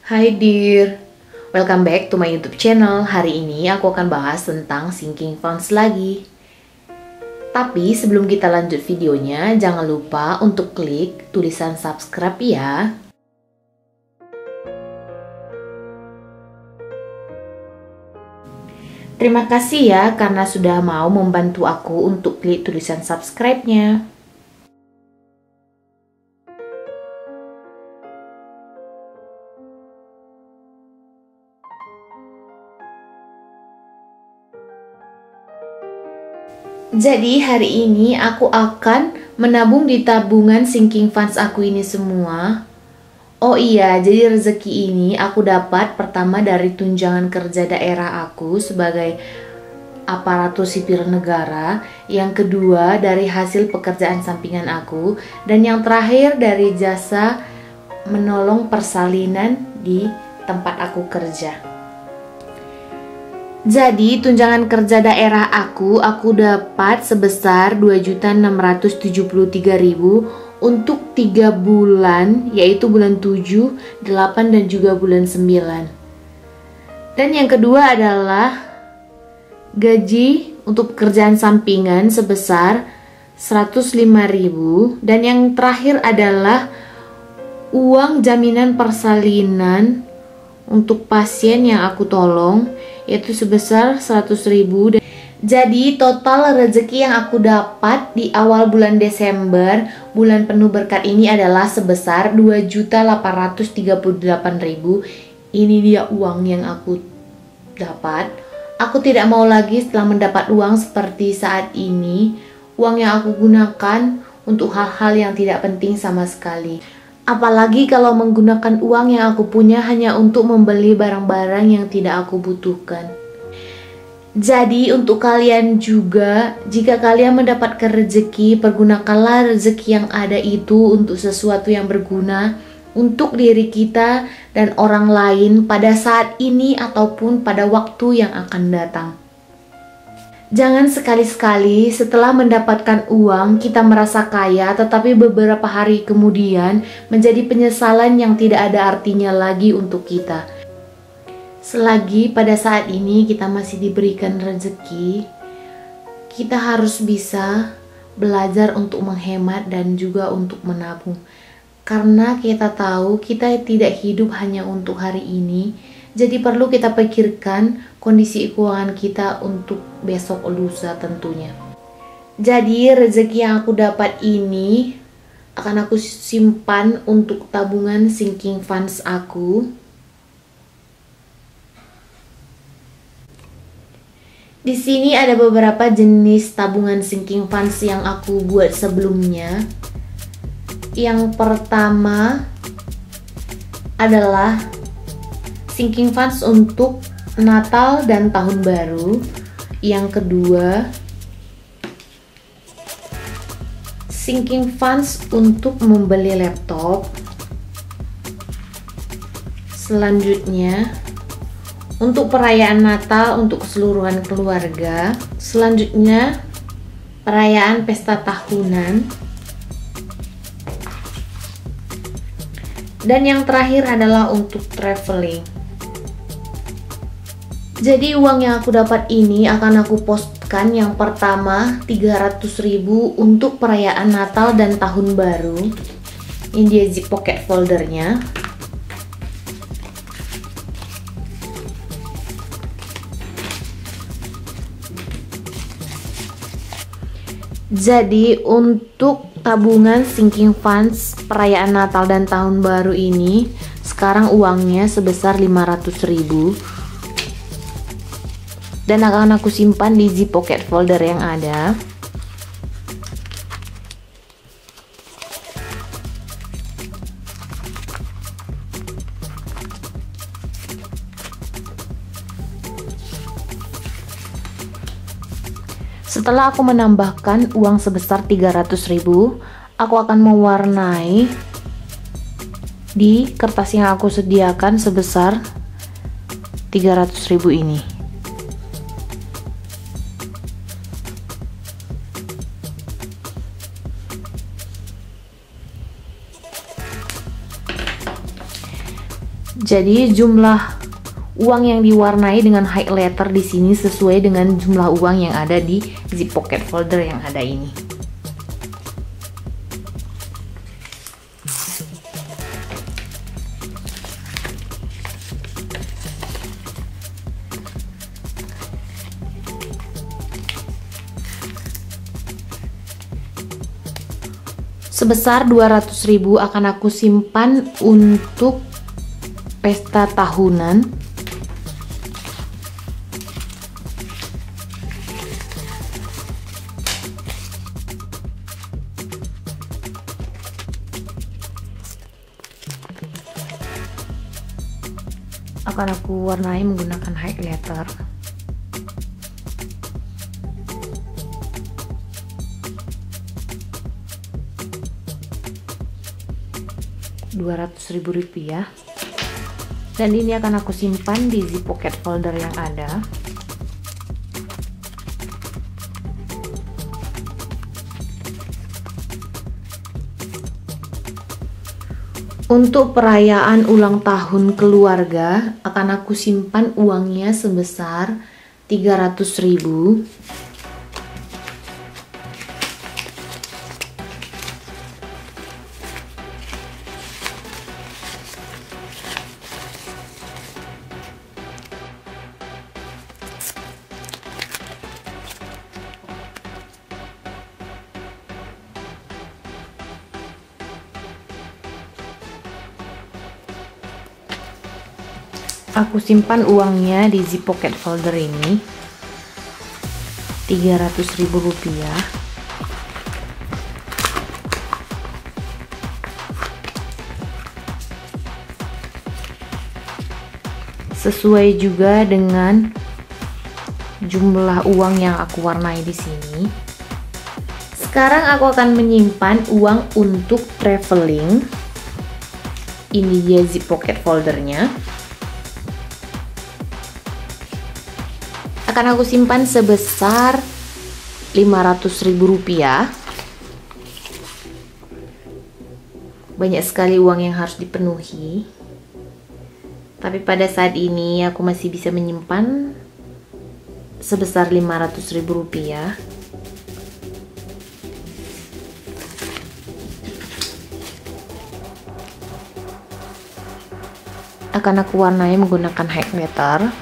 Hai dear, welcome back to my YouTube channel. Hari ini aku akan bahas tentang sinking funds lagi. Tapi sebelum kita lanjut videonya, jangan lupa untuk klik tulisan subscribe ya. Terima kasih ya karena sudah mau membantu aku untuk klik tulisan subscribe-nya. Jadi hari ini aku akan menabung di tabungan sinking funds aku ini semua. Oh iya, jadi rezeki ini aku dapat pertama dari tunjangan kerja daerah aku sebagai aparatur sipil negara, yang kedua dari hasil pekerjaan sampingan aku, dan yang terakhir dari jasa menolong persalinan di tempat aku kerja. Jadi tunjangan kerja daerah aku dapat sebesar 2.673.000 untuk 3 bulan, yaitu bulan 7, 8 dan juga bulan 9. Dan yang kedua adalah gaji untuk pekerjaan sampingan sebesar 105.000, dan yang terakhir adalah uang jaminan persalinan untuk pasien yang aku tolong, yaitu sebesar 100.000. Jadi total rezeki yang aku dapat di awal bulan Desember, bulan penuh berkat ini adalah sebesar 2.838.000. Ini dia uang yang aku dapat. Aku tidak mau lagi setelah mendapat uang seperti saat ini, uang yang aku gunakan untuk hal-hal yang tidak penting sama sekali. Apalagi kalau menggunakan uang yang aku punya hanya untuk membeli barang-barang yang tidak aku butuhkan. Jadi untuk kalian juga, jika kalian mendapatkan rezeki, pergunakanlah rezeki yang ada itu untuk sesuatu yang berguna untuk diri kita dan orang lain pada saat ini ataupun pada waktu yang akan datang. Jangan sekali-sekali setelah mendapatkan uang kita merasa kaya, tetapi beberapa hari kemudian menjadi penyesalan yang tidak ada artinya lagi untuk kita. Selagi pada saat ini kita masih diberikan rezeki, kita harus bisa belajar untuk menghemat dan juga untuk menabung. Karena kita tahu kita tidak hidup hanya untuk hari ini, jadi perlu kita pikirkan kondisi keuangan kita untuk besok lusa tentunya. Jadi rezeki yang aku dapat ini akan aku simpan untuk tabungan sinking funds aku. Di sini ada beberapa jenis tabungan sinking funds yang aku buat sebelumnya. Yang pertama adalah sinking funds untuk Natal dan Tahun Baru. Yang kedua, sinking funds untuk membeli laptop. Selanjutnya, untuk perayaan Natal untuk keseluruhan keluarga. Selanjutnya, perayaan pesta tahunan. Dan yang terakhir adalah untuk traveling. Jadi uang yang aku dapat ini akan aku postkan. Yang pertama 300.000 untuk perayaan Natal dan Tahun Baru. Ini dia zip pocket foldernya. Jadi untuk tabungan sinking funds perayaan Natal dan Tahun Baru ini sekarang uangnya sebesar 500.000. Dan akan aku simpan di zip pocket folder yang ada. Setelah aku menambahkan uang sebesar 300.000, aku akan mewarnai di kertas yang aku sediakan sebesar 300.000 ini. Jadi jumlah uang yang diwarnai dengan highlighter di sini sesuai dengan jumlah uang yang ada di zip pocket folder yang ada ini. Sebesar 200.000 akan aku simpan untuk pesta tahunan. Akan aku warnai menggunakan highlighter. Rp200.000, dan ini akan aku simpan di zip pocket folder yang ada. Untuk perayaan ulang tahun keluarga akan aku simpan uangnya sebesar 300.000. Aku simpan uangnya di zip pocket folder ini, Rp300.000. Sesuai juga dengan jumlah uang yang aku warnai di sini. Sekarang aku akan menyimpan uang untuk traveling. Ini dia zip pocket foldernya. Akan aku simpan sebesar Rp500.000. Banyak sekali uang yang harus dipenuhi, tapi pada saat ini aku masih bisa menyimpan sebesar Rp500.000. Akan aku warnai menggunakan highlighter.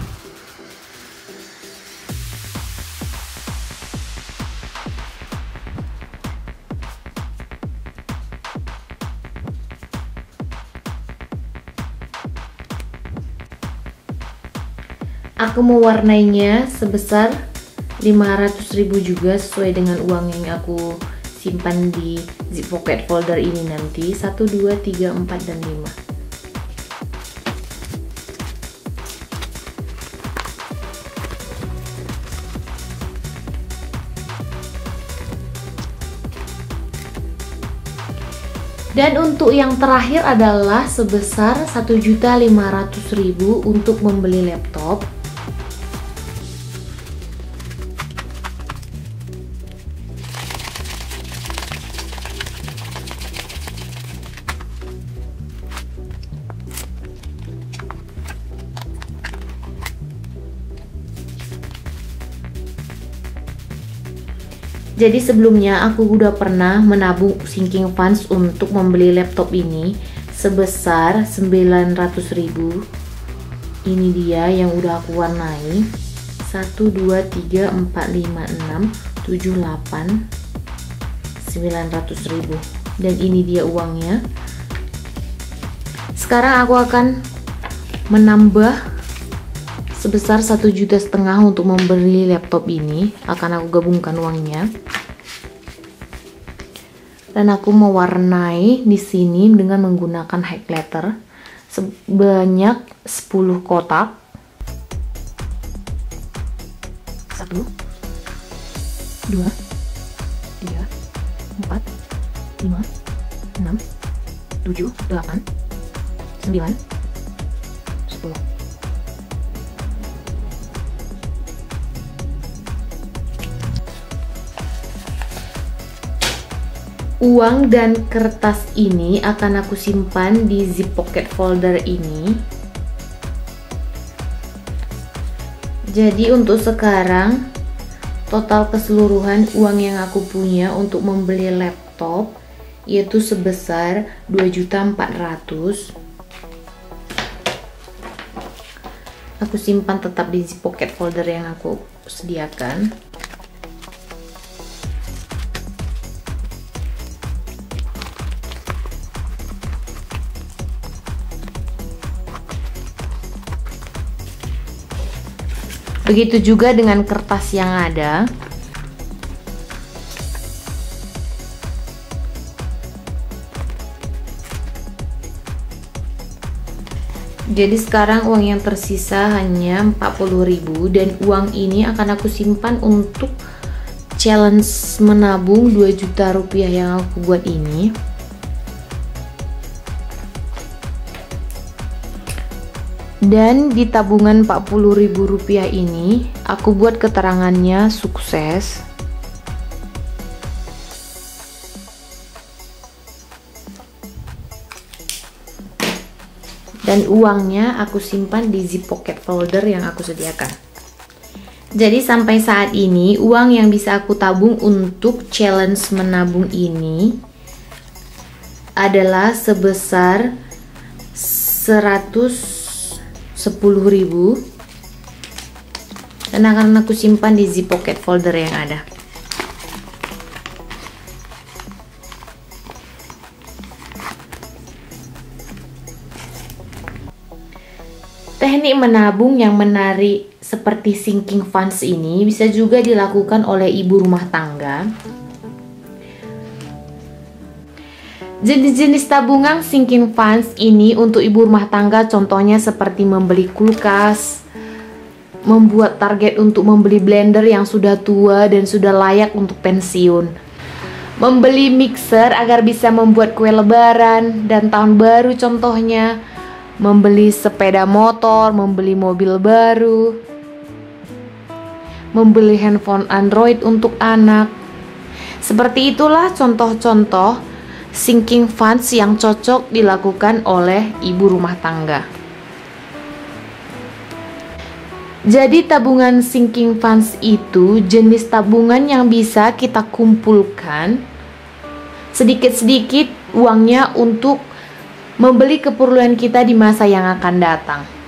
Aku mewarnainya sebesar Rp500.000 juga, sesuai dengan uang yang aku simpan di zip pocket folder ini nanti. 1, 2, 3, 4, dan 5. Dan untuk yang terakhir adalah sebesar Rp1.500.000 untuk membeli laptop. Jadi sebelumnya aku udah pernah menabung sinking funds untuk membeli laptop ini sebesar 900.000. Ini dia yang udah aku warnai. 1, 2, 3, 4, 5, 6, 7, 8, 900.000. Dan ini dia uangnya. Sekarang aku akan menambah sebesar 1,5 juta untuk membeli laptop ini. Akan aku gabungkan uangnya. Dan aku mewarnai di sini dengan menggunakan highlighter sebanyak 10 kotak. 1, 2, 3, 4, 5, 6, 7, 8, 9, 10. Uang dan kertas ini akan aku simpan di zip pocket folder ini. Jadi untuk sekarang total keseluruhan uang yang aku punya untuk membeli laptop yaitu sebesar 2.400.000. Aku simpan tetap di pocket folder yang aku sediakan. Begitu juga dengan kertas yang ada. Jadi sekarang uang yang tersisa hanya 40.000 dan uang ini akan aku simpan untuk challenge menabung 2 juta rupiah yang aku buat ini. Dan di tabungan 40.000 rupiah ini aku buat keterangannya sukses. Dan uangnya aku simpan di zip pocket folder yang aku sediakan. Jadi sampai saat ini uang yang bisa aku tabung untuk challenge menabung ini adalah sebesar 110.000 dan akan aku simpan di zip pocket folder yang ada. Teknik menabung yang menarik seperti sinking funds ini bisa juga dilakukan oleh ibu rumah tangga. Jenis-jenis tabungan sinking funds ini untuk ibu rumah tangga contohnya seperti membeli kulkas, membuat target untuk membeli blender yang sudah tua dan sudah layak untuk pensiun, membeli mixer agar bisa membuat kue lebaran dan tahun baru contohnya, membeli sepeda motor, membeli mobil baru, membeli handphone Android untuk anak. Seperti itulah contoh-contoh sinking funds yang cocok dilakukan oleh ibu rumah tangga. Jadi tabungan sinking funds itu jenis tabungan yang bisa kita kumpulkan sedikit-sedikit uangnya untuk membeli keperluan kita di masa yang akan datang.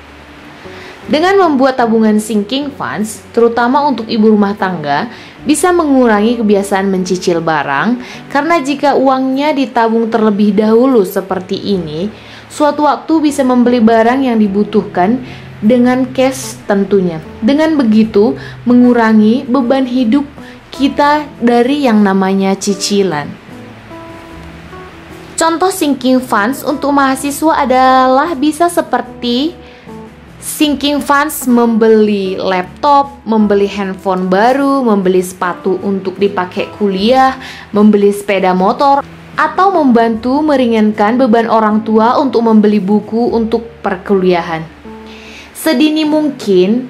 Dengan membuat tabungan sinking funds, terutama untuk ibu rumah tangga, bisa mengurangi kebiasaan mencicil barang, karena jika uangnya ditabung terlebih dahulu seperti ini, suatu waktu bisa membeli barang yang dibutuhkan dengan cash tentunya. Dengan begitu, mengurangi beban hidup kita dari yang namanya cicilan. Contoh sinking funds untuk mahasiswa adalah bisa seperti sinking funds membeli laptop, membeli handphone baru, membeli sepatu untuk dipakai kuliah, membeli sepeda motor, atau membantu meringankan beban orang tua untuk membeli buku untuk perkuliahan. Sedini mungkin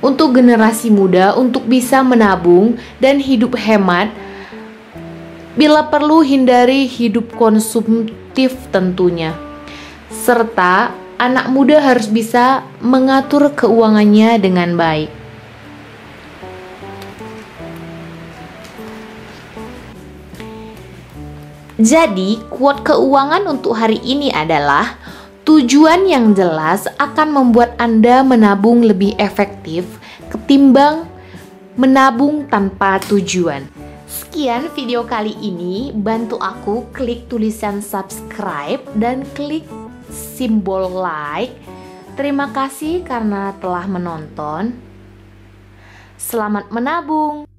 untuk generasi muda untuk bisa menabung dan hidup hemat. Bila perlu hindari hidup konsumtif tentunya. Serta anak muda harus bisa mengatur keuangannya dengan baik. Jadi, quote keuangan untuk hari ini adalah tujuan yang jelas akan membuat Anda menabung lebih efektif ketimbang menabung tanpa tujuan. Sekian video kali ini, bantu aku klik tulisan subscribe dan klik simbol like. Terima kasih karena telah menonton. Selamat menabung.